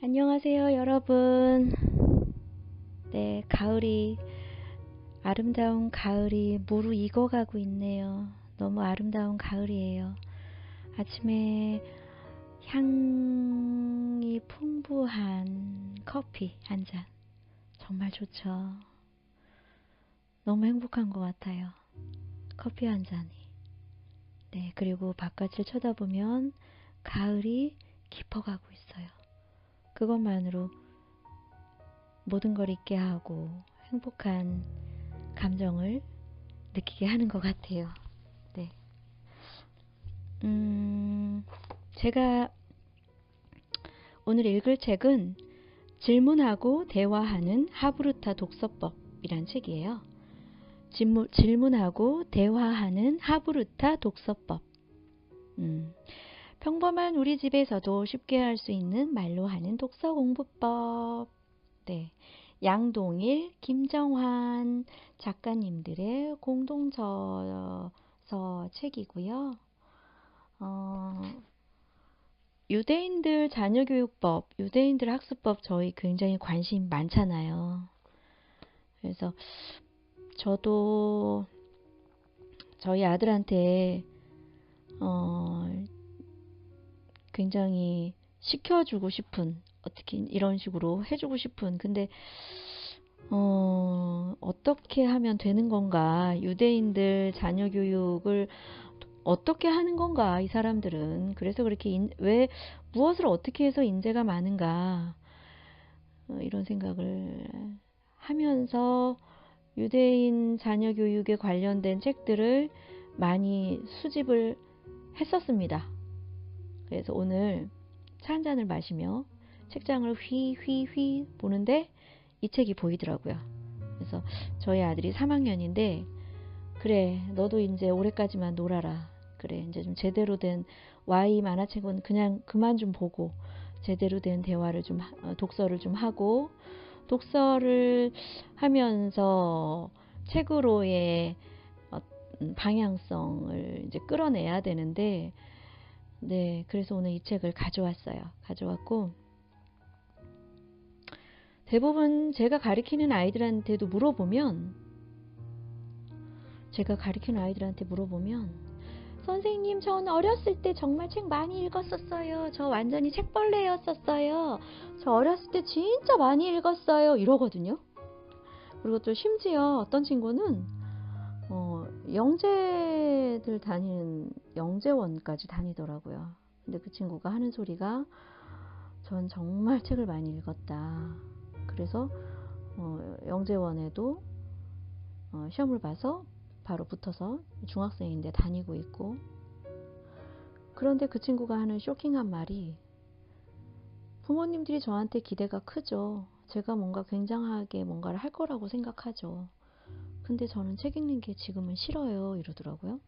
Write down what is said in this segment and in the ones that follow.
안녕하세요, 여러분. 네, 아름다운 가을이 무르익어가고 있네요. 너무 아름다운 가을이에요. 아침에 향이 풍부한 커피 한 잔. 정말 좋죠. 너무 행복한 것 같아요. 커피 한 잔이. 네, 그리고 바깥을 쳐다보면 가을이 깊어가고 있어요. 그것만으로 모든 걸 잊게 하고 행복한 감정을 느끼게 하는 것 같아요. 네. 제가 오늘 읽을 책은 질문하고 대화하는 하브루타 독서법이란 책이에요. 질문하고 대화하는 하브루타 독서법. 평범한 우리 집에서도 쉽게 할 수 있는 말로 하는 독서 공부법. 네. 양동일, 김정환 작가님들의 공동저서 책이고요. 유대인들 자녀교육법, 유대인들 학습법 저희 굉장히 관심 많잖아요. 그래서 저도 저희 아들한테 굉장히 시켜주고 싶은, 어떻게 이런 식으로 해주고 싶은, 근데 어떻게 하면 되는 건가? 유대인들 자녀 교육을 어떻게 하는 건가? 이 사람들은. 그래서 그렇게 왜 무엇을 어떻게 해서 인재가 많은가? 이런 생각을 하면서 유대인 자녀 교육에 관련된 책들을 많이 수집을 했었습니다. 그래서 오늘 차 한 잔을 마시며 책장을 휘휘휘 보는데 이 책이 보이더라고요. 그래서 저희 아들이 3학년인데 그래 너도 이제 올해까지만 놀아라. 그래 이제 좀 제대로 된 Y 만화책은 그냥 그만 좀 보고 제대로 된 대화를 좀 독서를 좀 하고 독서를 하면서 책으로의 방향성을 이제 끌어내야 되는데 네 그래서 오늘 이 책을 가져왔고 대부분 제가 가르치는 아이들한테 물어보면 선생님 전 어렸을 때 정말 책 많이 읽었었어요. 저 완전히 책벌레였었어요. 저 어렸을 때 진짜 많이 읽었어요. 이러거든요. 그리고 또 심지어 어떤 친구는 영재들 다니는 영재원까지 다니더라고요. 근데 그 친구가 하는 소리가 전 정말 책을 많이 읽었다. 그래서 영재원에도 시험을 봐서 바로 붙어서 중학생인데 다니고 있고 그런데 그 친구가 하는 쇼킹한 말이 부모님들이 저한테 기대가 크죠. 제가 뭔가 굉장하게 뭔가를 할 거라고 생각하죠. 근데 저는 책 읽는 게 지금은 싫어요. 이러더라고요.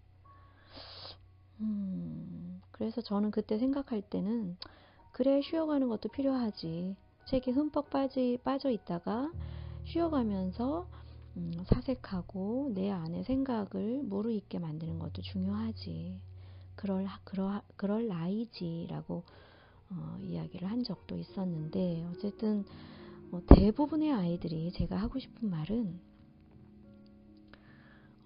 그래서 저는 그때 생각할 때는 그래 쉬어가는 것도 필요하지. 책에 흠뻑 빠져 있다가 쉬어가면서 사색하고 내 안의 생각을 무르익게 만드는 것도 중요하지. 그럴 나이지라고 이야기를 한 적도 있었는데 어쨌든 대부분의 아이들이 제가 하고 싶은 말은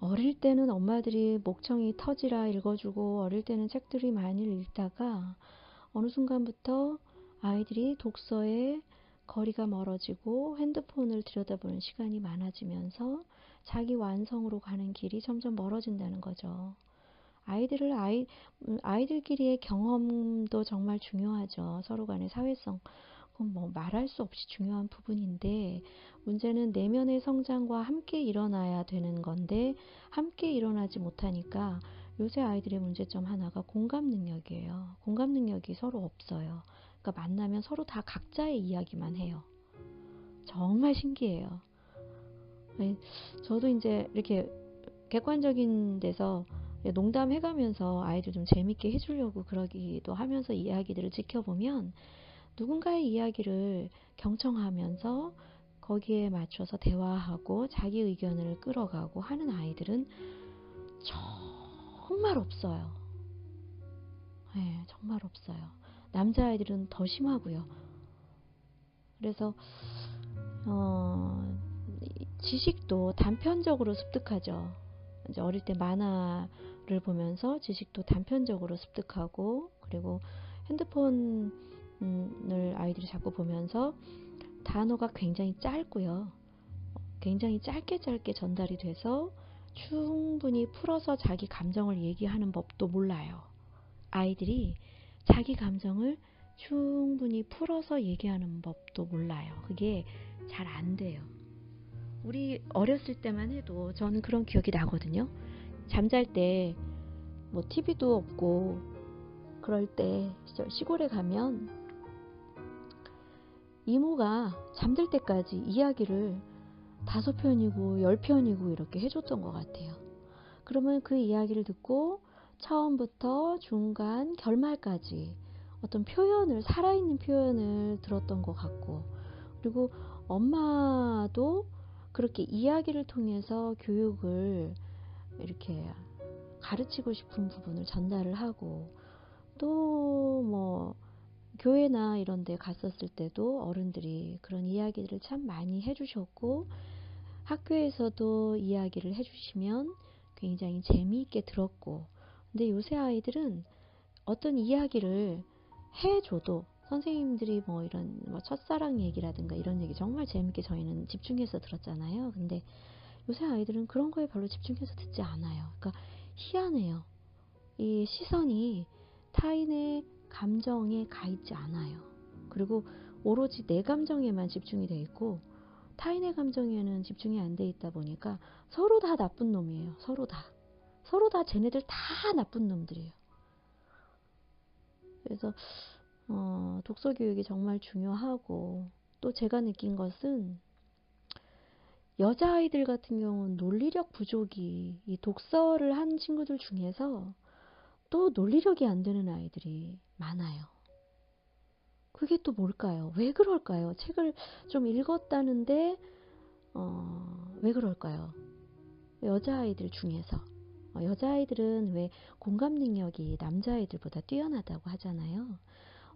어릴 때는 엄마들이 목청이 터지라 읽어주고 어릴 때는 책들이 많이 읽다가 어느 순간부터 아이들이 독서에 거리가 멀어지고 핸드폰을 들여다보는 시간이 많아지면서 자기 완성으로 가는 길이 점점 멀어진다는 거죠. 아이들끼리의 경험도 정말 중요하죠. 서로 간의 사회성. 그건 뭐 말할 수 없이 중요한 부분인데 문제는 내면의 성장과 함께 일어나야 되는 건데 함께 일어나지 못하니까 요새 아이들의 문제점 하나가 공감 능력이에요. 공감 능력이 서로 없어요. 그러니까 만나면 서로 다 각자의 이야기만 해요. 정말 신기해요. 저도 이제 이렇게 객관적인 데서 농담해가면서 아이들 좀 재밌게 해주려고 그러기도 하면서 이야기들을 지켜보면 누군가의 이야기를 경청하면서 거기에 맞춰서 대화하고 자기 의견을 끌어가고 하는 아이들은 정말 없어요. 네, 정말 없어요. 남자아이들은 더 심하고요. 그래서 지식도 단편적으로 습득하죠. 이제 어릴 때 만화를 보면서 지식도 단편적으로 습득하고, 그리고 핸드폰을 아이들이 자꾸 보면서 단어가 굉장히 짧고요. 굉장히 짧게 전달이 돼서 충분히 풀어서 자기 감정을 얘기하는 법도 몰라요. 아이들이 자기 감정을 충분히 풀어서 얘기하는 법도 몰라요. 그게 잘 안 돼요. 우리 어렸을 때만 해도 저는 그런 기억이 나거든요. 잠잘 때 뭐 TV도 없고 그럴 때 시골에 가면 이모가 잠들 때까지 이야기를 5편이고 10편이고 이렇게 해줬던 것 같아요. 그러면 그 이야기를 듣고 처음부터 중간 결말까지 어떤 표현을, 살아있는 표현을 들었던 것 같고, 그리고 엄마도 그렇게 이야기를 통해서 교육을 이렇게 가르치고 싶은 부분을 전달을 하고, 또 뭐 교회나 이런 데 갔었을 때도 어른들이 그런 이야기들을 참 많이 해주셨고, 학교에서도 이야기를 해주시면 굉장히 재미있게 들었고. 근데 요새 아이들은 어떤 이야기를 해줘도 선생님들이 뭐 이런 뭐 첫사랑 얘기라든가 이런 얘기 정말 재밌게 저희는 집중해서 들었잖아요. 근데 요새 아이들은 그런 거에 별로 집중해서 듣지 않아요. 그러니까 희한해요. 이 시선이 타인의 감정에 가 있지 않아요. 그리고 오로지 내 감정에만 집중이 돼 있고, 타인의 감정에는 집중이 안 돼 있다 보니까 서로 다 나쁜 놈이에요. 서로 다 쟤네들 다 나쁜 놈들이에요. 그래서 독서 교육이 정말 중요하고, 또 제가 느낀 것은 여자아이들 같은 경우는 논리력 부족이, 이 독서를 한 친구들 중에서 또 논리력이 안 되는 아이들이 많아요. 그게 또 뭘까요? 왜 그럴까요? 책을 좀 읽었다는데 왜 그럴까요? 여자아이들 중에서 여자아이들은 왜 공감 능력이 남자아이들보다 뛰어나다고 하잖아요.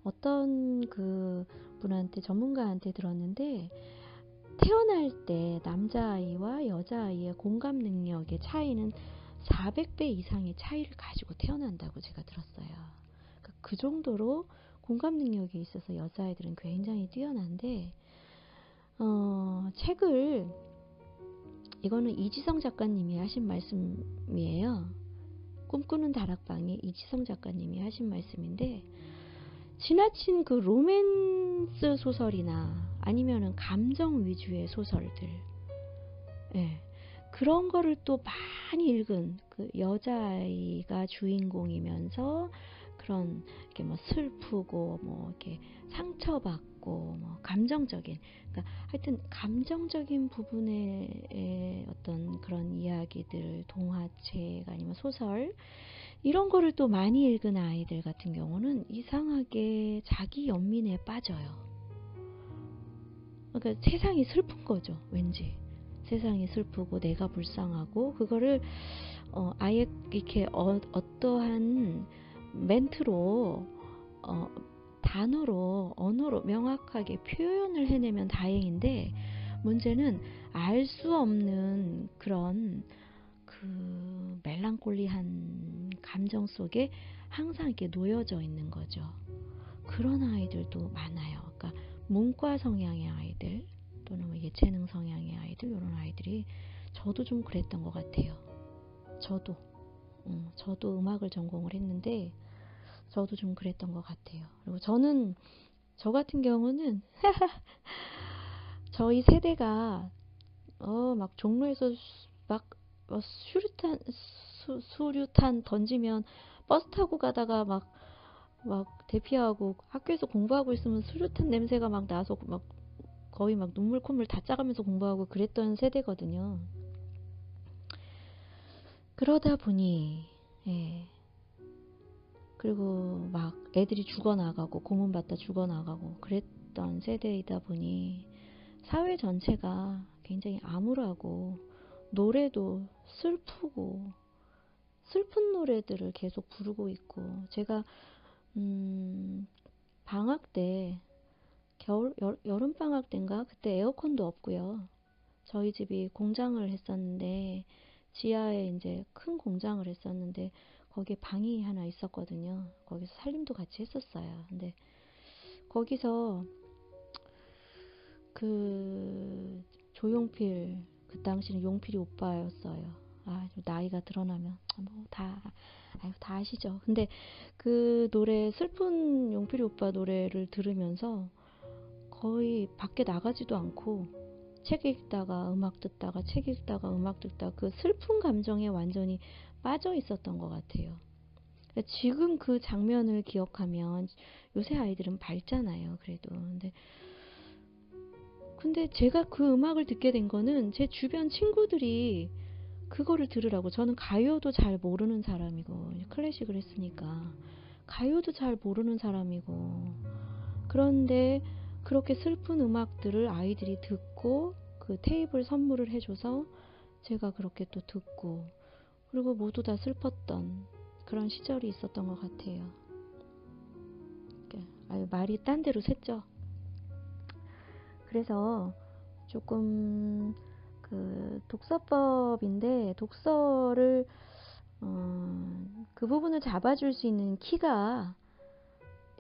어떤 그 분한테, 전문가한테 들었는데, 태어날 때 남자아이와 여자아이의 공감 능력의 차이는 400배 이상의 차이를 가지고 태어난다고 제가 들었어요. 그 정도로 공감 능력에 있어서 여자아이들은 굉장히 뛰어난데, 책을, 이거는 이지성 작가님이 하신 말씀이에요. 꿈꾸는 다락방의 이지성 작가님이 하신 말씀인데, 지나친 그 로맨스 소설이나 아니면은 감정 위주의 소설들, 예, 그런 거를 또 많이 읽은 그 여자아이가 주인공이면서 그런 이렇게 뭐 슬프고 뭐 이렇게 상처받고 뭐 감정적인, 그러니까 하여튼 감정적인 부분의 어떤 그런 이야기들, 동화책 아니면 소설, 이런 거를 또 많이 읽은 아이들 같은 경우는 이상하게 자기 연민에 빠져요. 그러니까 세상이 슬픈 거죠, 왠지. 세상이 슬프고 내가 불쌍하고, 그거를 아예 이렇게 어떠한 멘트로, 단어로, 언어로 명확하게 표현을 해내면 다행인데, 문제는 알 수 없는 그런 그 멜랑콜리한 감정 속에 항상 이렇게 놓여져 있는 거죠. 그런 아이들도 많아요. 그러니까 문과 성향의 아이들, 또는 뭐 예체능 성향의 아이들, 이런 아이들이, 저도 좀 그랬던 것 같아요. 저도 음악을 전공을 했는데 저도 좀 그랬던 것 같아요. 그리고 저 같은 경우는 저희 세대가 막 종로에서 막 수류탄 던지면 버스 타고 가다가 막 대피하고, 학교에서 공부하고 있으면 수류탄 냄새가 막 나서 막 거의 막 눈물 콧물 다 짜가면서 공부하고 그랬던 세대거든요. 그러다 보니, 예, 그리고 막 애들이 죽어나가고 고문 받다 죽어나가고 그랬던 세대이다 보니 사회 전체가 굉장히 암울하고, 노래도 슬프고 슬픈 노래들을 계속 부르고 있고, 제가 방학 때 여름방학 때인가? 그때 에어컨도 없고요. 저희 집이 공장을 했었는데, 지하에 이제 큰 공장을 했었는데, 거기에 방이 하나 있었거든요. 거기서 살림도 같이 했었어요. 근데 거기서 그 조용필, 그 당시는 용필이 오빠였어요. 아, 좀 나이가 드러나면 다 아시죠. 근데 그 노래, 슬픈 용필이 오빠 노래를 들으면서 거의 밖에 나가지도 않고 책 읽다가 음악 듣다가 책 읽다가 음악 듣다가 그 슬픈 감정에 완전히 빠져 있었던 것 같아요. 지금 그 장면을 기억하면 요새 아이들은 밝잖아요, 그래도. 근데 제가 그 음악을 듣게 된 거는 제 주변 친구들이 그거를 들으라고. 저는 가요도 잘 모르는 사람이고, 클래식을 했으니까 가요도 잘 모르는 사람이고, 그런데 그렇게 슬픈 음악들을 아이들이 듣고 그 테이프를 선물을 해줘서 제가 그렇게 또 듣고, 그리고 모두 다 슬펐던 그런 시절이 있었던 것 같아요. 아유, 말이 딴 데로 샜죠. 그래서 조금 그 독서법인데, 독서를 그 부분을 잡아줄 수 있는 키가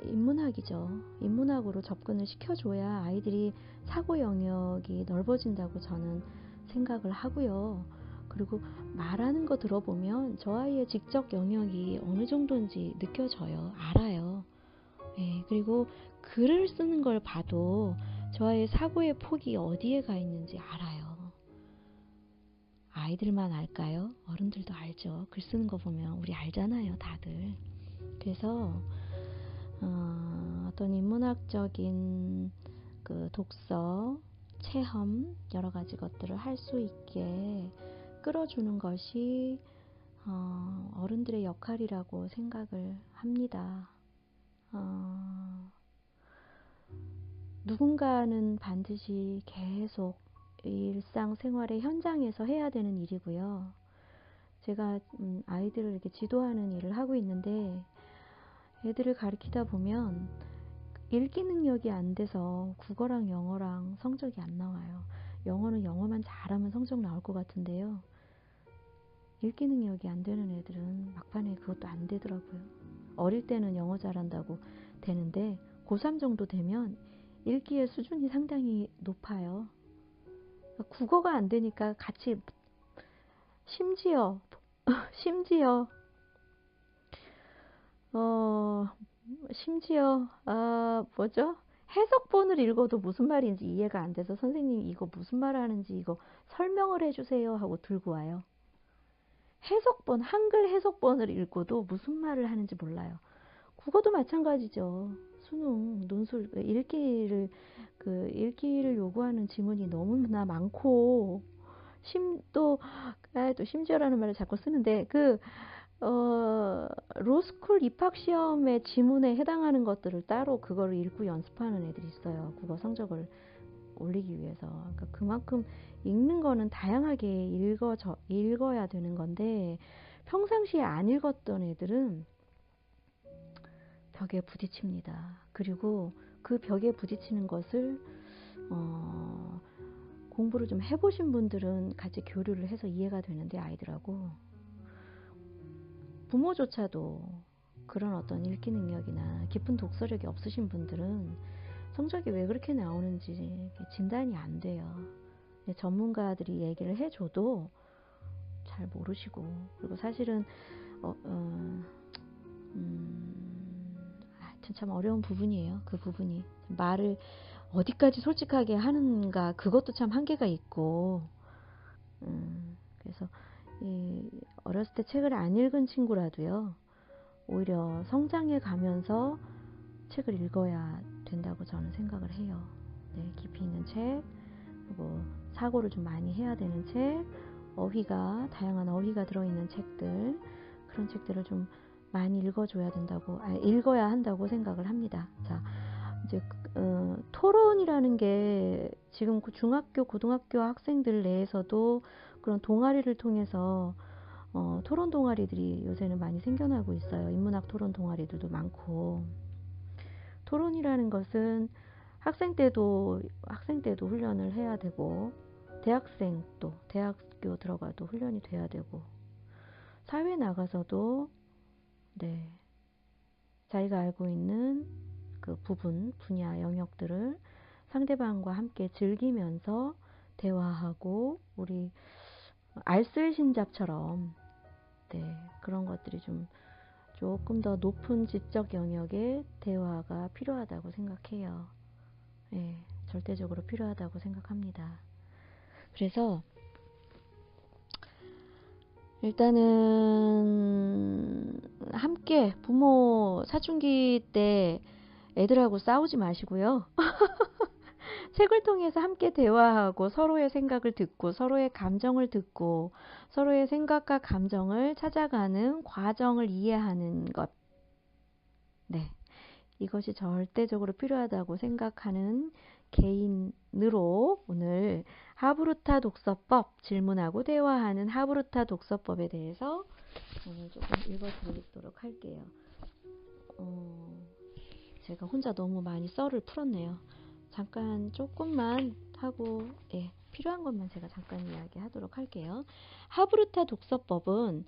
인문학이죠. 인문학으로 접근을 시켜줘야 아이들이 사고 영역이 넓어진다고 저는 생각을 하고요. 그리고 말하는 거 들어보면 저 아이의 지적 영역이 어느 정도인지 느껴져요. 알아요. 네, 그리고 글을 쓰는 걸 봐도 저 아이의 사고의 폭이 어디에 가 있는지 알아요. 아이들만 알까요? 어른들도 알죠. 글 쓰는 거 보면 우리 알잖아요, 다들. 그래서 어떤 인문학적인 그 독서, 체험, 여러 가지 것들을 할 수 있게 끌어주는 것이 어른들의 역할이라고 생각을 합니다. 누군가는 반드시 계속 일상생활의 현장에서 해야 되는 일이고요. 제가 아이들을 이렇게 지도하는 일을 하고 있는데, 애들을 가르치다 보면 읽기 능력이 안 돼서 국어랑 영어랑 성적이 안 나와요. 영어는 영어만 잘하면 성적 나올 것 같은데요. 읽기 능력이 안 되는 애들은 막판에 그것도 안 되더라고요. 어릴 때는 영어 잘한다고 되는데 고3 정도 되면 읽기의 수준이 상당히 높아요. 국어가 안 되니까 같이 심지어 어 뭐죠? 해석본을 읽어도 무슨 말인지 이해가 안 돼서 선생님 이거 무슨 말 하는지 이거 설명을 해주세요 하고 들고 와요. 해석본, 한글 해석본을 읽어도 무슨 말을 하는지 몰라요. 국어도 마찬가지죠. 수능, 논술, 읽기를 요구하는 지문이 너무나 많고, 또 심지어라는 말을 자꾸 쓰는데, 로스쿨 입학 시험의 지문에 해당하는 것들을 따로 그거를 읽고 연습하는 애들이 있어요. 국어 성적을 올리기 위해서. 그러니까 그만큼 읽는 거는 다양하게 읽어야 되는 건데, 평상시에 안 읽었던 애들은 벽에 부딪힙니다. 그리고 그 벽에 부딪히는 것을 공부를 좀 해보신 분들은 같이 교류를 해서 이해가 되는데, 아이들하고 부모조차도 그런 어떤 읽기 능력이나 깊은 독서력이 없으신 분들은 성적이 왜 그렇게 나오는지 진단이 안 돼요. 전문가들이 얘기를 해줘도 잘 모르시고, 그리고 사실은 참 어려운 부분이에요. 그 부분이 말을 어디까지 솔직하게 하는가, 그것도 참 한계가 있고, 그래서 어렸을 때 책을 안 읽은 친구라도요, 오히려 성장해 가면서 책을 읽어야 된다고 저는 생각을 해요. 네, 깊이 있는 책, 그리고 사고를 좀 많이 해야 되는 책, 다양한 어휘가 들어있는 책들, 그런 책들을 좀 많이 읽어야 한다고 생각을 합니다. 자, 이제 토론이라는 게 지금 중학교, 고등학교 학생들 내에서도 그런 동아리를 통해서 토론 동아리들이 요새는 많이 생겨나고 있어요. 인문학 토론 동아리들도 많고. 토론이라는 것은 학생 때도 훈련을 해야 되고, 대학교 들어가도 훈련이 돼야 되고, 사회 나가서도 네, 자기가 알고 있는 그 분야, 영역들을 상대방과 함께 즐기면서 대화하고, 우리 알쓸신잡처럼 네, 그런 것들이 조금 더 높은 지적 영역의 대화가 필요하다고 생각해요. 네, 절대적으로 필요하다고 생각합니다. 그래서 일단은 함께 부모 사춘기 때 애들하고 싸우지 마시고요. 책을 통해서 함께 대화하고 서로의 생각을 듣고 서로의 감정을 듣고 서로의 생각과 감정을 찾아가는 과정을 이해하는 것. 네. 이것이 절대적으로 필요하다고 생각하는 개인으로 오늘 하브루타 독서법, 질문하고 대화하는 하브루타 독서법에 대해서 오늘 조금 읽어드리도록 할게요. 제가 혼자 너무 많이 썰을 풀었네요. 잠깐 조금만 하고 필요한 것만 제가 잠깐 이야기하도록 할게요. 하브루타 독서법은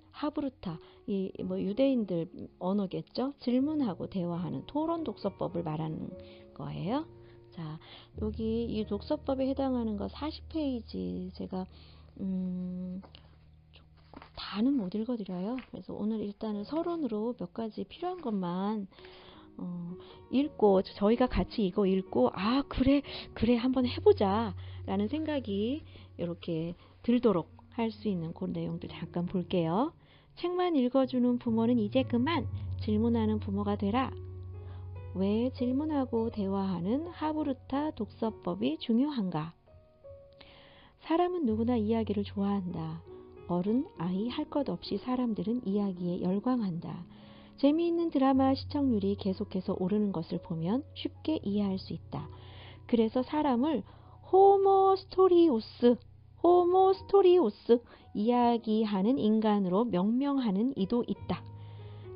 유대인들 언어겠죠. 질문하고 대화하는 토론 독서법을 말하는 거예요. 자, 여기 이 독서법에 해당하는 거 40페이지 제가 다는 못 읽어드려요. 그래서 오늘 일단은 서론으로 몇 가지 필요한 것만 읽고 저희가 같이 이거 읽고 그래 한번 해보자 라는 생각이 이렇게 들도록 할 수 있는 그 내용들 잠깐 볼게요. 책만 읽어주는 부모는 이제 그만 질문하는 부모가 되라. 왜 질문하고 대화하는 하브루타 독서법이 중요한가? 사람은 누구나 이야기를 좋아한다. 어른, 아이 할 것 없이 사람들은 이야기에 열광한다. 재미있는 드라마 시청률이 계속해서 오르는 것을 보면 쉽게 이해할 수 있다. 그래서 사람을 호모 스토리오스 이야기하는 인간으로 명명하는 이도 있다.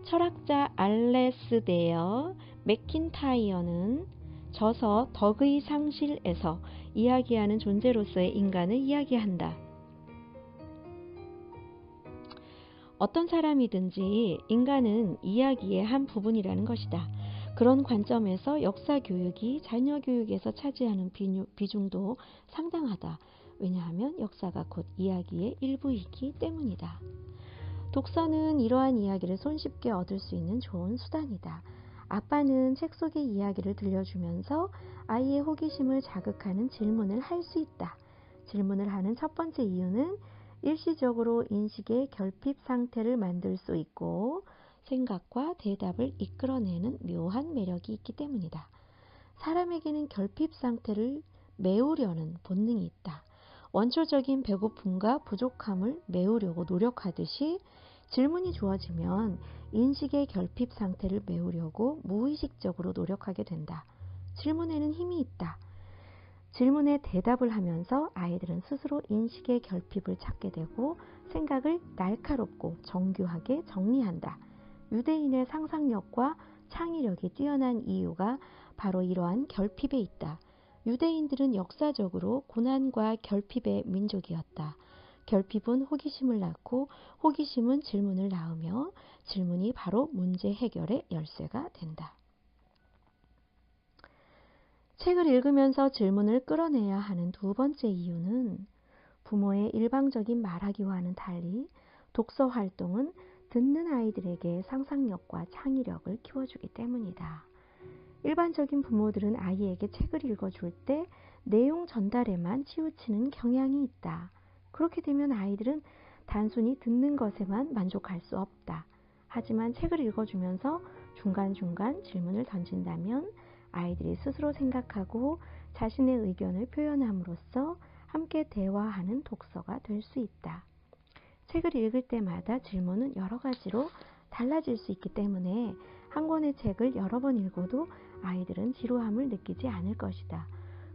철학자 알레스데어 맥킨타이어는 저서 덕의 상실에서 이야기하는 존재로서의 인간을 이야기한다. 어떤 사람이든지 인간은 이야기의 한 부분이라는 것이다. 그런 관점에서 역사 교육이 자녀 교육에서 차지하는 비중도 상당하다. 왜냐하면 역사가 곧 이야기의 일부이기 때문이다. 독서는 이러한 이야기를 손쉽게 얻을 수 있는 좋은 수단이다. 아빠는 책 속의 이야기를 들려주면서 아이의 호기심을 자극하는 질문을 할 수 있다. 질문을 하는 첫 번째 이유는 일시적으로 인식의 결핍 상태를 만들 수 있고 생각과 대답을 이끌어내는 묘한 매력이 있기 때문이다. 사람에게는 결핍 상태를 메우려는 본능이 있다. 원초적인 배고픔과 부족함을 메우려고 노력하듯이 질문이 주어지면 인식의 결핍 상태를 메우려고 무의식적으로 노력하게 된다. 질문에는 힘이 있다. 질문에 대답을 하면서 아이들은 스스로 인식의 결핍을 찾게 되고 생각을 날카롭고 정교하게 정리한다. 유대인의 상상력과 창의력이 뛰어난 이유가 바로 이러한 결핍에 있다. 유대인들은 역사적으로 고난과 결핍의 민족이었다. 결핍은 호기심을 낳고 호기심은 질문을 낳으며 질문이 바로 문제 해결의 열쇠가 된다. 책을 읽으면서 질문을 끌어내야 하는 두 번째 이유는 부모의 일방적인 말하기와는 달리 독서 활동은 듣는 아이들에게 상상력과 창의력을 키워주기 때문이다. 일반적인 부모들은 아이에게 책을 읽어줄 때 내용 전달에만 치우치는 경향이 있다. 그렇게 되면 아이들은 단순히 듣는 것에만 만족할 수 없다. 하지만 책을 읽어주면서 중간중간 질문을 던진다면 아이들이 스스로 생각하고 자신의 의견을 표현함으로써 함께 대화하는 독서가 될 수 있다. 책을 읽을 때마다 질문은 여러 가지로 달라질 수 있기 때문에 한 권의 책을 여러 번 읽어도 아이들은 지루함을 느끼지 않을 것이다.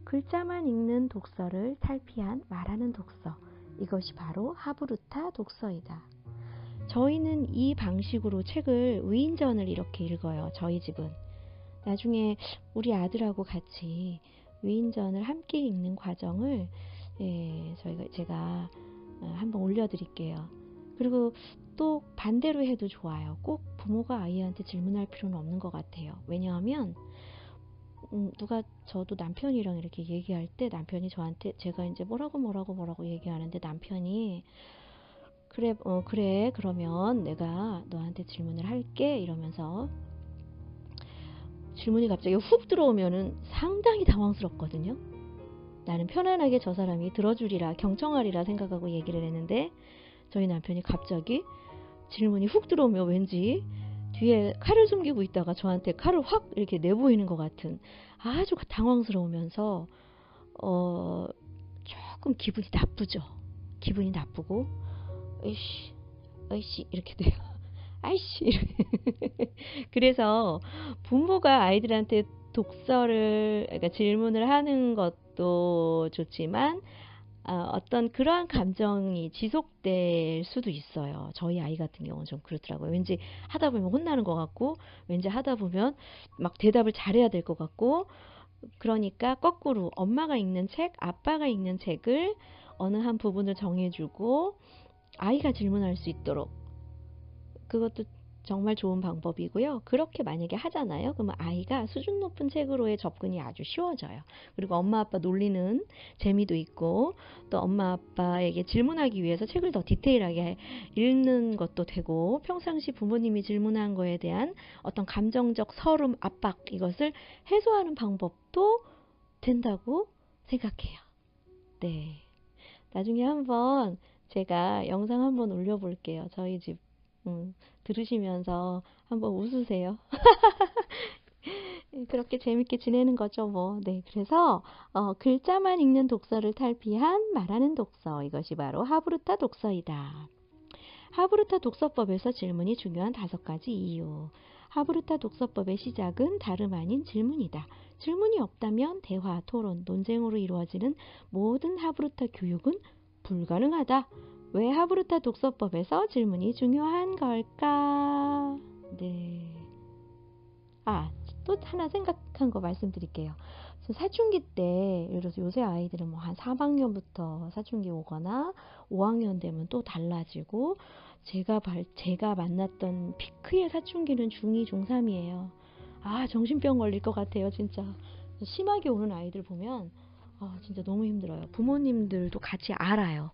글자만 읽는 독서를 탈피한 말하는 독서, 이것이 바로 하브루타 독서이다. 저희는 이 방식으로 책을 위인전을 이렇게 읽어요. 저희 집은. 나중에 우리 아들하고 같이 위인전을 함께 읽는 과정을 제가 한번 올려드릴게요. 그리고 또 반대로 해도 좋아요. 꼭 부모가 아이한테 질문할 필요는 없는 것 같아요. 왜냐하면 저도 남편이랑 이렇게 얘기할 때 남편이 저한테 제가 이제 뭐라고 얘기하는데 남편이 그래 그러면 내가 너한테 질문을 할게 이러면서 질문이 갑자기 훅 들어오면은 상당히 당황스럽거든요. 나는 편안하게 저 사람이 들어주리라 경청하리라 생각하고 얘기를 했는데 저희 남편이 갑자기 질문이 훅 들어오면 왠지 뒤에 칼을 숨기고 있다가 저한테 칼을 확 이렇게 내보이는 것 같은 아주 당황스러우면서 조금 기분이 나쁘죠. 기분이 나쁘고 으이씨 이렇게 돼요. 아이씨 그래서 부모가 아이들한테 그러니까 질문을 하는 것도 좋지만 어떤 그러한 감정이 지속될 수도 있어요. 저희 아이 같은 경우는 좀 그렇더라고요. 왠지 하다 보면 혼나는 것 같고 왠지 하다 보면 막 대답을 잘해야 될 것 같고 그러니까 거꾸로 엄마가 읽는 책, 아빠가 읽는 책을 어느 한 부분을 정해주고 아이가 질문할 수 있도록 그것도 정말 좋은 방법이고요. 그렇게 만약에 하잖아요. 그러면 아이가 수준 높은 책으로의 접근이 아주 쉬워져요. 그리고 엄마 아빠 놀리는 재미도 있고 또 엄마 아빠에게 질문하기 위해서 책을 더 디테일하게 읽는 것도 되고 평상시 부모님이 질문한 거에 대한 어떤 감정적 서름, 압박 이것을 해소하는 방법도 된다고 생각해요. 네. 나중에 한번 제가 영상 한번 올려볼게요. 저희 집 들으시면서 한번 웃으세요. 그렇게 재밌게 지내는 거죠, 뭐. 네, 그래서 글자만 읽는 독서를 탈피한 말하는 독서. 이것이 바로 하브루타 독서이다. 하브루타 독서법에서 질문이 중요한 5가지 이유. 하브루타 독서법의 시작은 다름 아닌 질문이다. 질문이 없다면 대화, 토론, 논쟁으로 이루어지는 모든 하브루타 교육은 불가능하다. 왜 하브루타 독서법에서 질문이 중요한 걸까? 네. 또 하나 생각한 거 말씀드릴게요. 사춘기 때, 예를 들어서 요새 아이들은 뭐 한 3학년부터 사춘기 오거나 5학년 되면 또 달라지고, 제가 만났던 피크의 사춘기는 중2, 중3이에요. 정신병 걸릴 것 같아요, 진짜. 심하게 오는 아이들 보면, 진짜 너무 힘들어요. 부모님들도 같이 알아요.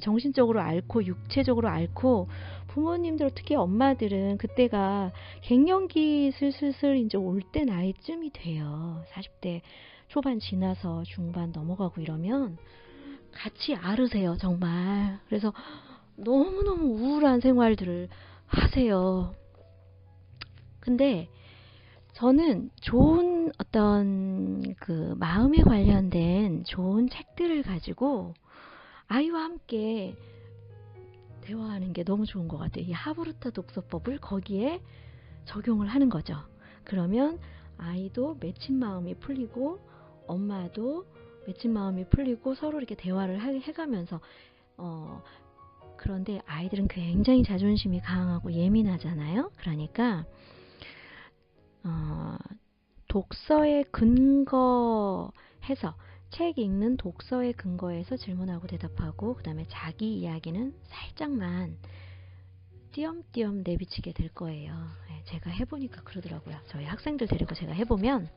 정신적으로 앓고 육체적으로 앓고 부모님들 특히 엄마들은 그때가 갱년기 슬슬 이제 올 때 나이쯤이 돼요. 40대 초반 지나서 중반 넘어가고 이러면 같이 앓으세요, 정말. 그래서 너무너무 우울한 생활들을 하세요. 근데 저는 좋은 어떤 그 마음에 관련된 좋은 책들을 가지고 아이와 함께 대화하는 게 너무 좋은 것 같아요. 이 하브루타 독서법을 거기에 적용을 하는 거죠. 그러면 아이도 맺힌 마음이 풀리고 엄마도 맺힌 마음이 풀리고 서로 이렇게 대화를 해가면서 그런데 아이들은 굉장히 자존심이 강하고 예민하잖아요. 그러니까 독서에 근거해서 책 읽는 독서에 근거해서 질문하고 대답하고 그 다음에 자기 이야기는 살짝만 띄엄띄엄 내비치게 될 거예요. 제가 해보니까 그러더라고요. 저희 학생들 데리고 제가 해보면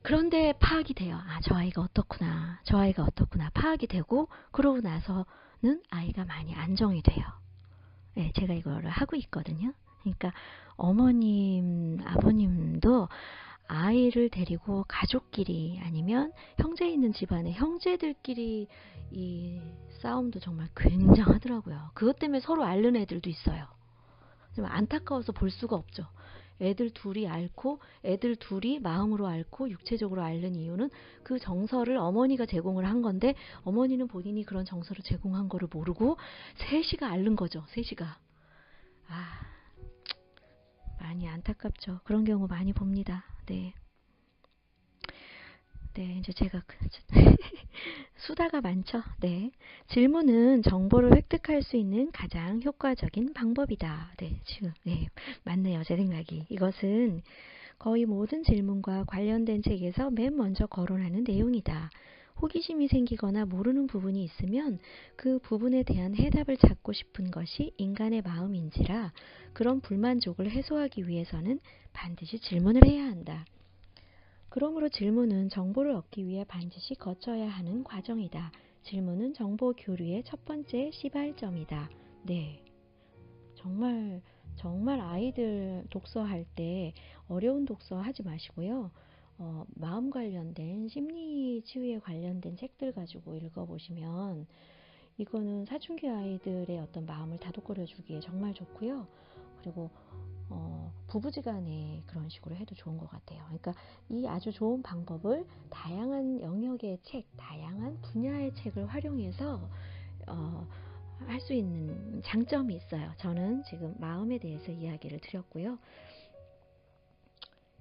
그런데 파악이 돼요. 저 아이가 어떻구나. 저 아이가 어떻구나. 파악이 되고 그러고 나서는 아이가 많이 안정이 돼요. 제가 이거를 하고 있거든요. 그러니까 어머님, 아버님도 아이를 데리고 가족끼리 아니면 형제 있는 집안의 형제들끼리 이 싸움도 정말 굉장하더라고요. 그것 때문에 서로 앓는 애들도 있어요. 정말 안타까워서 볼 수가 없죠. 애들 둘이 앓고 애들 둘이 마음으로 앓고 육체적으로 앓는 이유는 그 정서를 어머니가 제공을 한 건데 어머니는 본인이 그런 정서를 제공한 거를 모르고 셋이가 앓는 거죠. 셋이가. 많이 안타깝죠. 그런 경우 많이 봅니다. 네. 이제 제가 수다가 많죠. 네. 질문은 정보를 획득할 수 있는 가장 효과적인 방법이다. 네, 지금 맞네요. 제 생각이. 이것은 거의 모든 질문과 관련된 책에서 맨 먼저 거론하는 내용이다. 호기심이 생기거나 모르는 부분이 있으면 그 부분에 대한 해답을 찾고 싶은 것이 인간의 마음인지라 그런 불만족을 해소하기 위해서는 반드시 질문을 해야 한다. 그러므로 질문은 정보를 얻기 위해 반드시 거쳐야 하는 과정이다. 질문은 정보 교류의 첫 번째 시발점이다. 네, 정말 아이들 독서할 때 어려운 독서 하지 마시고요. 마음 관련된 심리 치유에 관련된 책들 가지고 읽어보시면 이거는 사춘기 아이들의 어떤 마음을 다독거려 주기에 정말 좋고요. 그리고 부부지간에 그런 식으로 해도 좋은 것 같아요. 그러니까 이 아주 좋은 방법을 다양한 영역의 책, 다양한 분야의 책을 활용해서 할 수 있는 장점이 있어요. 저는 지금 마음에 대해서 이야기를 드렸고요.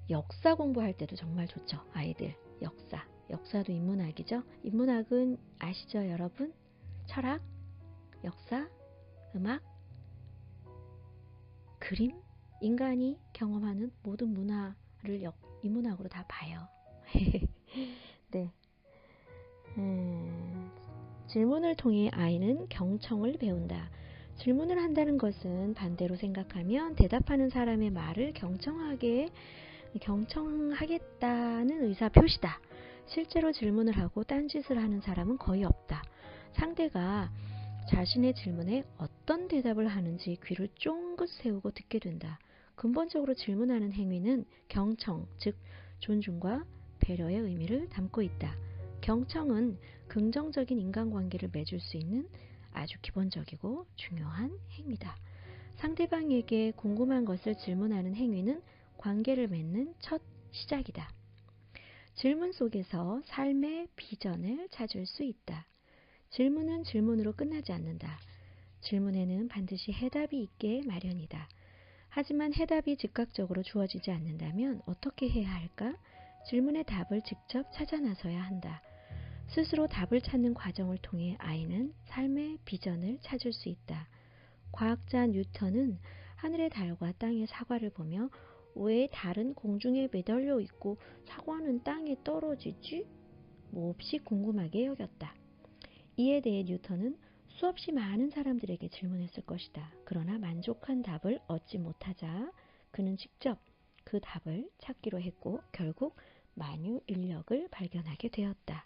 역사 공부할 때도 정말 좋죠. 아이들 역사도 인문학이죠. 인문학은 아시죠 여러분? 철학, 역사, 음악, 그림, 인간이 경험하는 모든 문화를 인문학으로 다 봐요. 네. 질문을 통해 아이는 경청을 배운다. 질문을 한다는 것은 반대로 생각하면 대답하는 사람의 말을 경청하겠다는 의사 표시다. 실제로 질문을 하고 딴짓을 하는 사람은 거의 없다. 상대가 자신의 질문에 어떤 대답을 하는지 귀를 쫑긋 세우고 듣게 된다. 근본적으로 질문하는 행위는 경청, 즉 존중과 배려의 의미를 담고 있다. 경청은 긍정적인 인간관계를 맺을 수 있는 아주 기본적이고 중요한 행위다. 상대방에게 궁금한 것을 질문하는 행위는 관계를 맺는 첫 시작이다. 질문 속에서 삶의 비전을 찾을 수 있다. 질문은 질문으로 끝나지 않는다. 질문에는 반드시 해답이 있게 마련이다. 하지만 해답이 즉각적으로 주어지지 않는다면 어떻게 해야 할까? 질문의 답을 직접 찾아 나서야 한다. 스스로 답을 찾는 과정을 통해 아이는 삶의 비전을 찾을 수 있다. 과학자 뉴턴은 하늘의 달과 땅의 사과를 보며 왜 달은 공중에 매달려 있고 사과는 땅에 떨어지지? 몹시 궁금하게 여겼다. 이에 대해 뉴턴은 수없이 많은 사람들에게 질문했을 것이다. 그러나 만족한 답을 얻지 못하자 그는 직접 그 답을 찾기로 했고 결국 만유인력을 발견하게 되었다.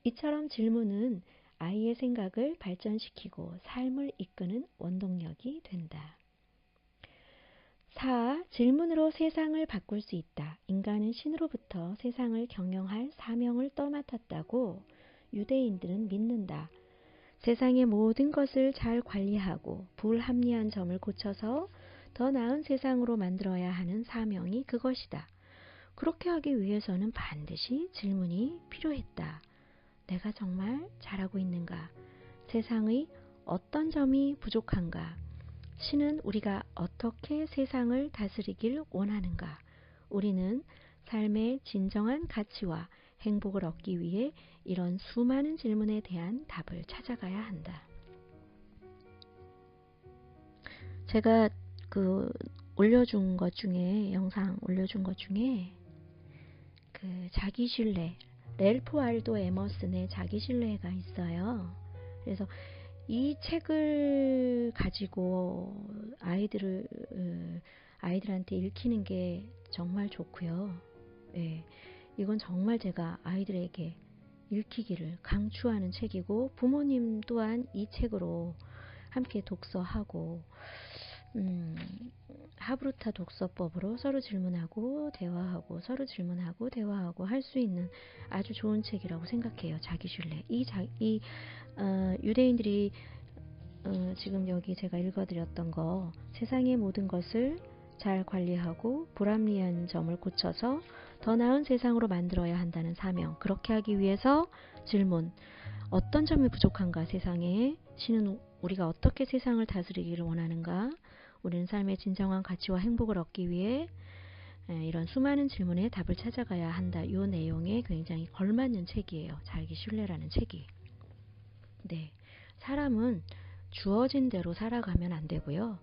이처럼 질문은 아이의 생각을 발전시키고 삶을 이끄는 원동력이 된다. 4. 질문으로 세상을 바꿀 수 있다. 인간은 신으로부터 세상을 경영할 사명을 떠맡았다고 유대인들은 믿는다. 세상의 모든 것을 잘 관리하고 불합리한 점을 고쳐서 더 나은 세상으로 만들어야 하는 사명이 그것이다. 그렇게 하기 위해서는 반드시 질문이 필요했다. 내가 정말 잘하고 있는가? 세상의 어떤 점이 부족한가? 신은 우리가 어떻게 세상을 다스리길 원하는가? 우리는 삶의 진정한 가치와 행복을 얻기 위해 이런 수많은 질문에 대한 답을 찾아가야 한다. 제가 올려준 것 중에 영상 올려준 것 중에 자기신뢰 랠프 waldo 에머슨의 자기신뢰가 있어요. 그래서 이 책을 가지고 아이들한테 읽히는 게 정말 좋고요. 예, 이건 정말 제가 아이들에게 읽히기를 강추하는 책이고 부모님 또한 이 책으로 함께 독서하고 하브루타 독서법으로 서로 질문하고 대화하고 서로 질문하고 대화하고 할 수 있는 아주 좋은 책이라고 생각해요. 자기신뢰. 유대인들이 지금 여기 제가 읽어드렸던 거 세상의 모든 것을 잘 관리하고 불합리한 점을 고쳐서 더 나은 세상으로 만들어야 한다는 사명. 그렇게 하기 위해서 질문. 어떤 점이 부족한가 세상에? 신은 우리가 어떻게 세상을 다스리기를 원하는가? 우리는 삶의 진정한 가치와 행복을 얻기 위해 이런 수많은 질문에 답을 찾아가야 한다. 이 내용에 굉장히 걸맞는 책이에요. 자기신뢰라는 책이. 네, 사람은 주어진 대로 살아가면 안 되고요.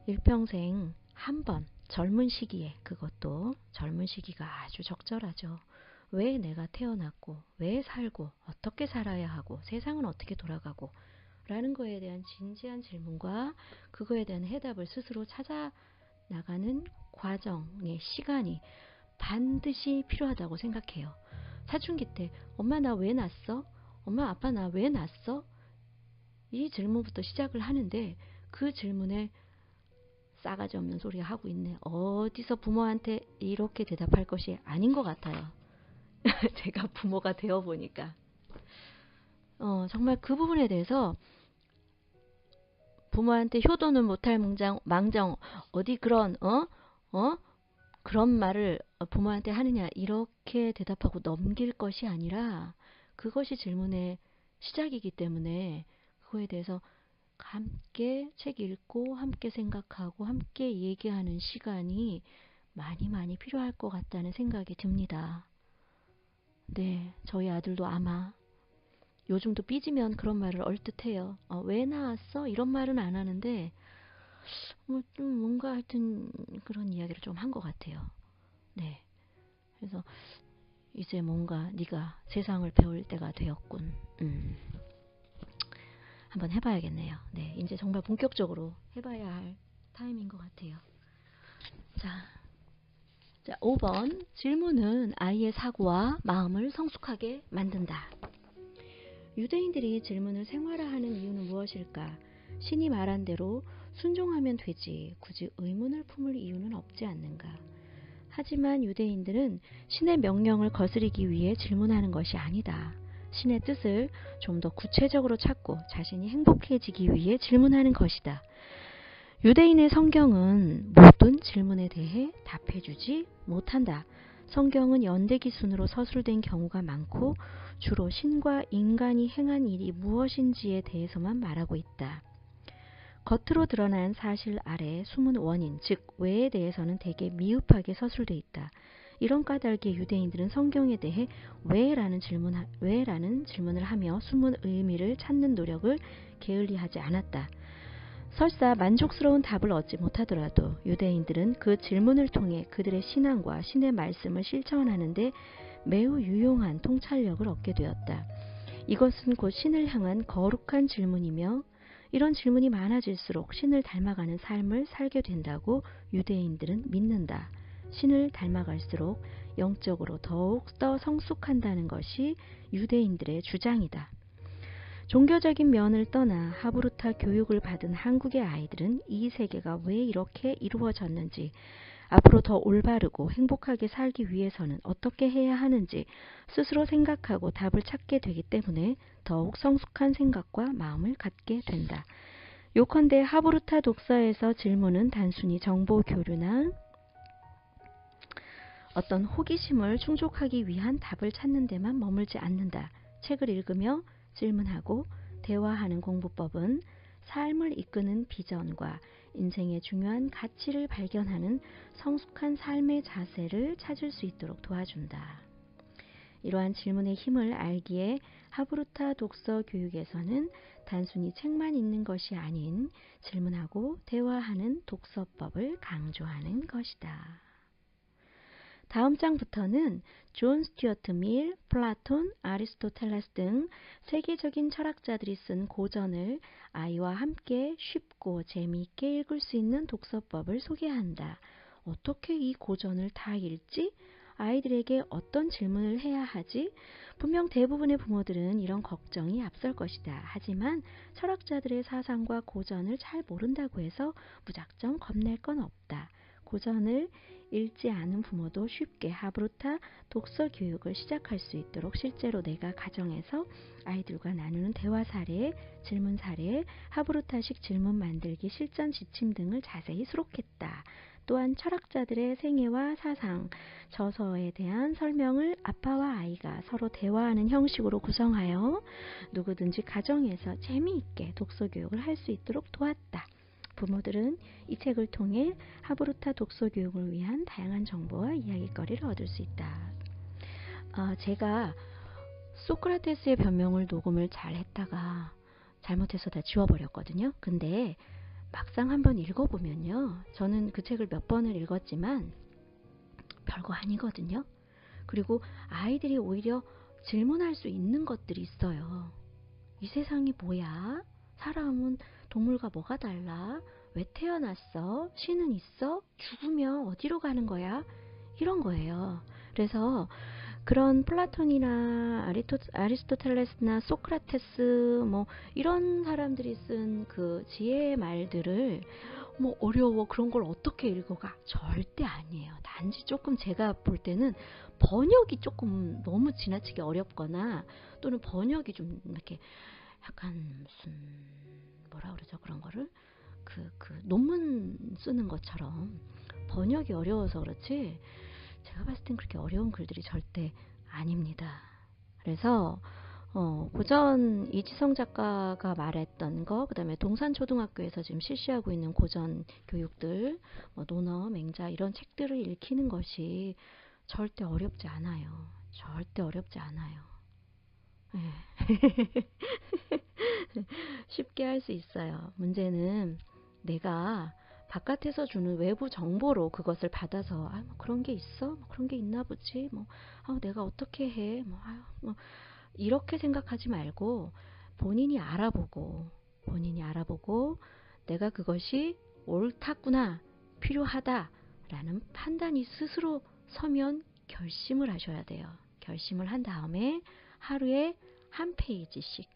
일평생 한 번 젊은 시기에, 그것도 젊은 시기가 아주 적절하죠. 왜 내가 태어났고, 왜 살고, 어떻게 살아야 하고, 세상은 어떻게 돌아가고 라는 거에 대한 진지한 질문과 그거에 대한 해답을 스스로 찾아 나가는 과정의 시간이 반드시 필요하다고 생각해요. 사춘기 때 엄마 나 왜 낳았어? 엄마 아빠 나 왜 낳았어? 이 질문부터 시작을 하는데 그 질문에 싸가지 없는 소리 하고 있네. 어디서 부모한테 이렇게 대답할 것이 아닌 것 같아요. 제가 부모가 되어 보니까 정말 그 부분에 대해서 부모한테 효도는 못할 망정 어디 그런 그런 말을 부모한테 하느냐 이렇게 대답하고 넘길 것이 아니라 그것이 질문의 시작이기 때문에 그거에 대해서 함께 책 읽고 함께 생각하고 함께 얘기하는 시간이 많이 필요할 것 같다는 생각이 듭니다. 네, 저희 아들도 아마 요즘도 삐지면 그런 말을 얼뜻 해요. 왜 나왔어? 이런 말은 안 하는데 좀 뭔가 하여튼 그런 이야기를 좀 한 것 같아요. 네, 그래서 이제 뭔가 네가 세상을 배울 때가 되었군. 한번 해봐야겠네요. 네, 이제 정말 본격적으로 해봐야 할 타임인 것 같아요. 자, 5번 질문은 아이의 사고와 마음을 성숙하게 만든다. 유대인들이 질문을 생활화하는 이유는 무엇일까? 신이 말한 대로 순종하면 되지 굳이 의문을 품을 이유는 없지 않는가? 하지만 유대인들은 신의 명령을 거스르기 위해 질문하는 것이 아니다. 신의 뜻을 좀 더 구체적으로 찾고 자신이 행복해지기 위해 질문하는 것이다. 유대인의 성경은 모든 질문에 대해 답해주지 못한다. 성경은 연대기 순으로 서술된 경우가 많고 주로 신과 인간이 행한 일이 무엇인지에 대해서만 말하고 있다. 겉으로 드러난 사실 아래 숨은 원인, 즉 왜에 대해서는 대개 미흡하게 서술돼 있다. 이런 까닭에 유대인들은 성경에 대해 왜라는 질문을 하며 숨은 의미를 찾는 노력을 게을리하지 않았다. 설사 만족스러운 답을 얻지 못하더라도 유대인들은 그 질문을 통해 그들의 신앙과 신의 말씀을 실천하는 데 매우 유용한 통찰력을 얻게 되었다. 이것은 곧 신을 향한 거룩한 질문이며 이런 질문이 많아질수록 신을 닮아가는 삶을 살게 된다고 유대인들은 믿는다. 신을 닮아갈수록 영적으로 더욱 더 성숙한다는 것이 유대인들의 주장이다. 종교적인 면을 떠나 하브루타 교육을 받은 한국의 아이들은 이 세계가 왜 이렇게 이루어졌는지, 앞으로 더 올바르고 행복하게 살기 위해서는 어떻게 해야 하는지 스스로 생각하고 답을 찾게 되기 때문에 더욱 성숙한 생각과 마음을 갖게 된다. 요컨대 하브루타 독서에서 질문은 단순히 정보 교류나 어떤 호기심을 충족하기 위한 답을 찾는 데만 머물지 않는다. 책을 읽으며 질문하고 대화하는 공부법은 삶을 이끄는 비전과 인생의 중요한 가치를 발견하는 성숙한 삶의 자세를 찾을 수 있도록 도와준다. 이러한 질문의 힘을 알기에 하브루타 독서 교육에서는 단순히 책만 읽는 것이 아닌 질문하고 대화하는 독서법을 강조하는 것이다. 다음 장부터는 존 스튜어트 밀, 플라톤, 아리스토텔레스 등 세계적인 철학자들이 쓴 고전을 아이와 함께 쉽고 재미있게 읽을 수 있는 독서법을 소개한다. 어떻게 이 고전을 다 읽지? 아이들에게 어떤 질문을 해야 하지? 분명 대부분의 부모들은 이런 걱정이 앞설 것이다. 하지만 철학자들의 사상과 고전을 잘 모른다고 해서 무작정 겁낼 건 없다. 고전을 읽지 않은 부모도 쉽게 하브루타 독서 교육을 시작할 수 있도록 실제로 내가 가정에서 아이들과 나누는 대화 사례, 질문 사례, 하브루타식 질문 만들기 실전 지침 등을 자세히 수록했다. 또한 철학자들의 생애와 사상, 저서에 대한 설명을 아빠와 아이가 서로 대화하는 형식으로 구성하여 누구든지 가정에서 재미있게 독서 교육을 할 수 있도록 도왔다. 부모들은 이 책을 통해 하브루타 독서 교육을 위한 다양한 정보와 이야기거리를 얻을 수 있다. 제가 소크라테스의 변명을 녹음을 잘 했다가 잘못해서 다 지워버렸거든요. 근데 막상 한번 읽어보면요. 저는 그 책을 몇 번을 읽었지만 별거 아니거든요. 그리고 아이들이 오히려 질문할 수 있는 것들이 있어요. 이 세상이 뭐야? 사람은 동물과 뭐가 달라? 왜 태어났어? 신은 있어? 죽으면 어디로 가는 거야? 이런 거예요. 그래서 그런 플라톤이나 아리스토텔레스나 소크라테스 뭐 이런 사람들이 쓴 그 지혜의 말들을 뭐 어려워 그런 걸 어떻게 읽어가? 절대 아니에요. 단지 조금 제가 볼 때는 번역이 조금 너무 지나치게 어렵거나 또는 번역이 좀 이렇게 약간 무슨 뭐라 그러죠 그런 거를 그 논문 쓰는 것처럼 번역이 어려워서 그렇지 제가 봤을 땐 그렇게 어려운 글들이 절대 아닙니다. 그래서 고전 이지성 작가가 말했던 거, 그 다음에 동산초등학교에서 지금 실시하고 있는 고전 교육들, 뭐 논어, 맹자 이런 책들을 읽히는 것이 절대 어렵지 않아요. 절대 어렵지 않아요. 네. 쉽게 할 수 있어요. 문제는 내가 바깥에서 주는 외부 정보로 그것을 받아서 뭐 그런 게 있어? 뭐 그런 게 있나 보지? 뭐 내가 어떻게 해? 뭐 이렇게 생각하지 말고 본인이 알아보고 내가 그것이 옳았구나, 필요하다라는 판단이 스스로 서면 결심을 하셔야 돼요. 결심을 한 다음에 하루에 한 페이지씩,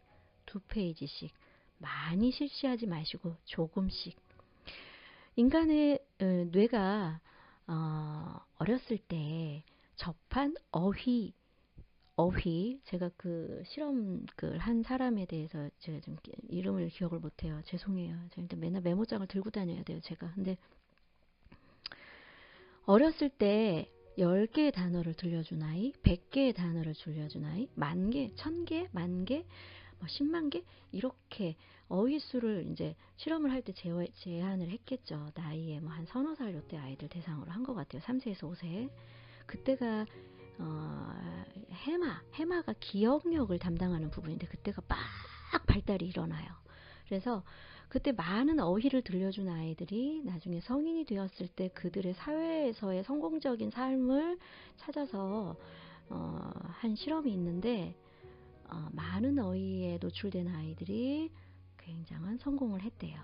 두 페이지씩 많이 실시하지 마시고 조금씩 인간의 뇌가 어렸을 때 접한 어휘 제가 그 실험 그 한 사람에 대해서 제가 좀 이름을 기억을 못해요. 죄송해요. 제가 맨날 메모장을 들고 다녀야 돼요. 제가 근데 어렸을 때 10개의 단어를 들려준 아이, 100개의 단어를 들려준 아이, 10,000개, 1000개, 10,000개, 뭐 10만 개 이렇게 어휘수를 이제 실험을 할 때 제한을 했겠죠. 나이에 뭐 한 서너 살 요때 아이들 대상으로 한 것 같아요. 3세에서 5세. 그때가 해마가 기억력을 담당하는 부분인데 그때가 막 발달이 일어나요. 그래서 그때 많은 어휘를 들려준 아이들이 나중에 성인이 되었을 때 그들의 사회에서의 성공적인 삶을 찾아서 한 실험이 있는데 많은 어휘에 노출된 아이들이 굉장한 성공을 했대요.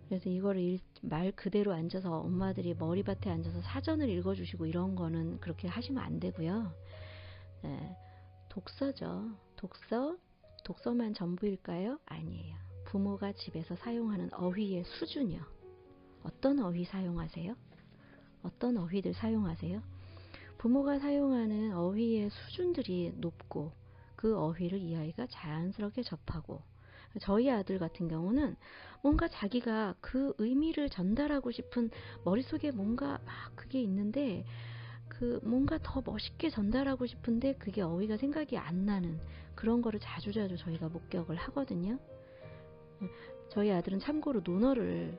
그래서 이거를 말 그대로 앉아서 엄마들이 머리밭에 앉아서 사전을 읽어주시고 이런 거는 그렇게 하시면 안 되고요. 네, 독서죠. 독서만 전부일까요? 아니에요. 부모가 집에서 사용하는 어휘의 수준이요. 어떤 어휘 사용하세요? 어떤 어휘들 사용하세요? 부모가 사용하는 어휘의 수준들이 높고 그 어휘를 이 아이가 자연스럽게 접하고 저희 아들 같은 경우는 뭔가 자기가 그 의미를 전달하고 싶은 머릿속에 뭔가 막 그게 있는데 그 뭔가 더 멋있게 전달하고 싶은데 그게 어휘가 생각이 안 나는 그런 거를 자주자주 저희가 목격을 하거든요. 저희 아들은 참고로 논어를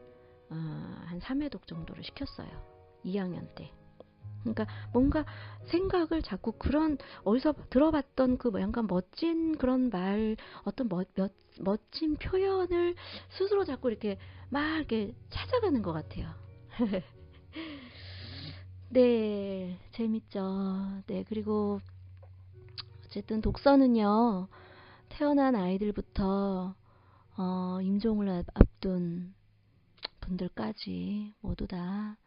한 3회독 정도를 시켰어요. 2학년 때. 그러니까 뭔가 생각을 자꾸 그런 어디서 들어봤던 그 약간 멋진 그런 말 어떤 멋진 표현을 스스로 자꾸 이렇게 막 이렇게 찾아가는 것 같아요. 네, 재밌죠. 네, 그리고 어쨌든 독서는요, 태어난 아이들부터 임종을 앞둔 분들까지 모두 다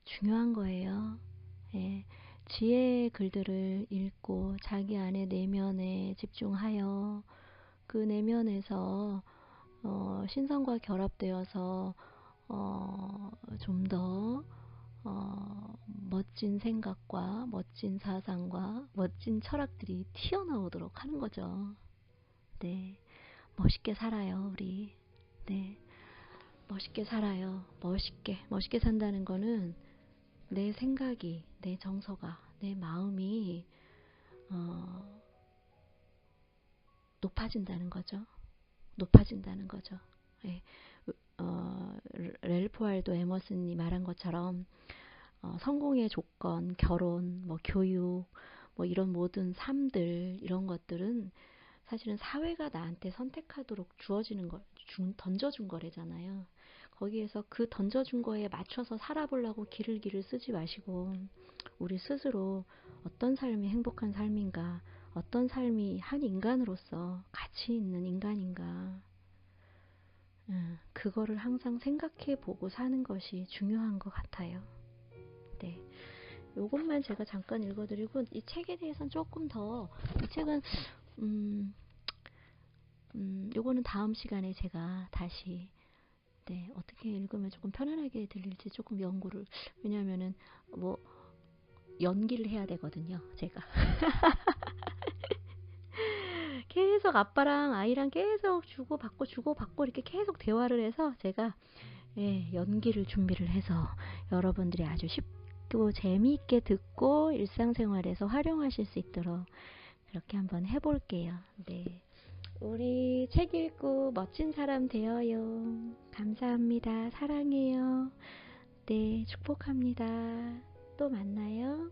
중요한 거예요. 예, 지혜의 글들을 읽고 자기 안의 내면에 집중하여 그 내면에서 신성과 결합되어서 좀 더 멋진 생각과 멋진 사상과 멋진 철학들이 튀어나오도록 하는 거죠. 네, 멋있게 살아요, 우리. 네, 멋있게 살아요. 멋있게 산다는 거는 내 생각이, 내 정서가, 내 마음이 높아진다는 거죠. 높아진다는 거죠. 예. 랠프 월도 에머슨이 말한 것처럼 성공의 조건, 결혼, 뭐 교육, 뭐 이런 모든 삶들 이런 것들은 사실은 사회가 나한테 선택하도록 주어지는 걸 던져준 거래잖아요. 거기에서 그 던져준 거에 맞춰서 살아보려고 기를 쓰지 마시고 우리 스스로 어떤 삶이 행복한 삶인가, 어떤 삶이 한 인간으로서 가치 있는 인간인가, 그거를 항상 생각해 보고 사는 것이 중요한 것 같아요. 네. 요것만 제가 잠깐 읽어드리고 이 책에 대해서는 조금 더, 이 책은 요거는 다음 시간에 제가 다시 어떻게 읽으면 조금 편안하게 들릴지 조금 연구를, 왜냐면은 뭐 연기를 해야 되거든요, 제가. 계속 아빠랑 아이랑 계속 주고받고 이렇게 계속 대화를 해서 제가 연기를 준비를 해서 여러분들이 아주 쉽고 재미있게 듣고 일상생활에서 활용하실 수 있도록 그렇게 한번 해볼게요. 네. 우리 책 읽고 멋진 사람 되어요. 감사합니다. 사랑해요. 네, 축복합니다. 또 만나요.